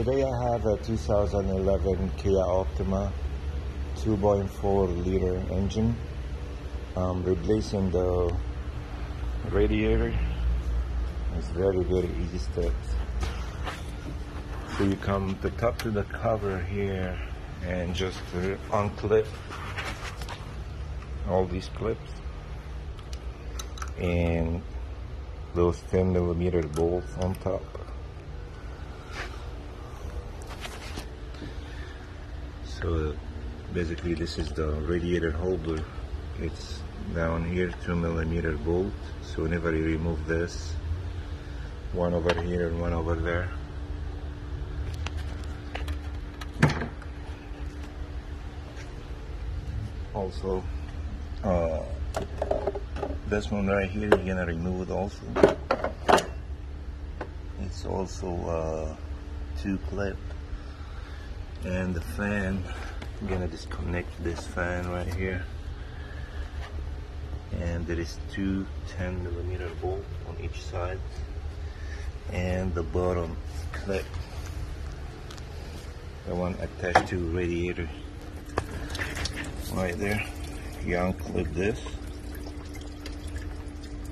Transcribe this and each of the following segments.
Today I have a 2011 Kia Optima 2.4 liter engine. I'm replacing the radiator. It's very easy steps. So you come to top to the cover here and just unclip all these clips and those 10mm bolts on top. So basically this is the radiator holder. It's down here, 2mm bolt. So whenever you remove this, one over here and one over there, also this one right here, you're gonna remove it also. It's also 2 clip. And the fan, I'm gonna disconnect this fan right here, and there is 2 10mm bolts on each side, and the bottom clip, the one attached to radiator right there. You unclip this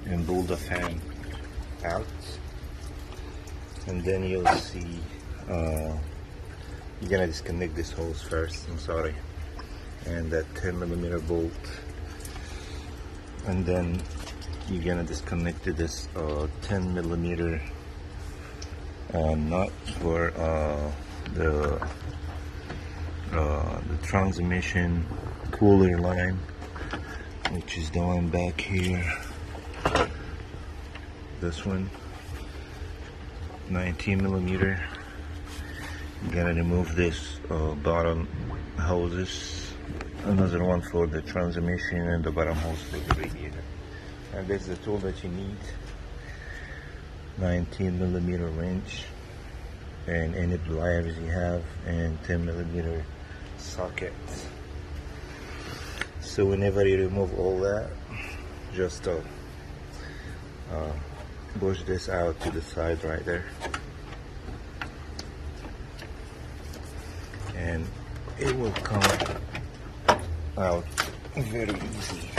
and pull the fan out, and then you'll see you're gonna disconnect this hose first, I'm sorry, and that 10mm bolt, and then you're gonna disconnect this 10mm nut for the transmission cooler line, which is the one back here. This one, 19mm. You gotta remove this bottom hoses, another one for the transmission, and the bottom hose for the radiator. And this is the tool that you need: 19mm wrench and any pliers you have, and 10mm sockets. So whenever you remove all that, just push this out to the side right there, and it will come out very easy.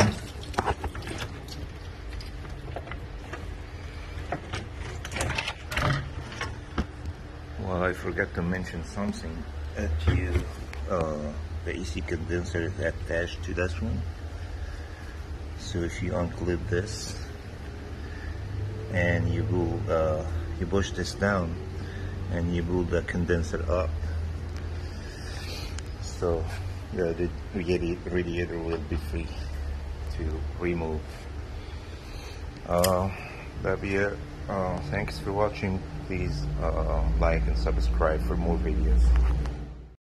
Well, I forgot to mention something. The AC condenser is attached to this one. So if you unclip this and you push this down and you pull the condenser up, so the radiator will be free to remove. That'll be it. Thanks for watching. Please like and subscribe for more videos.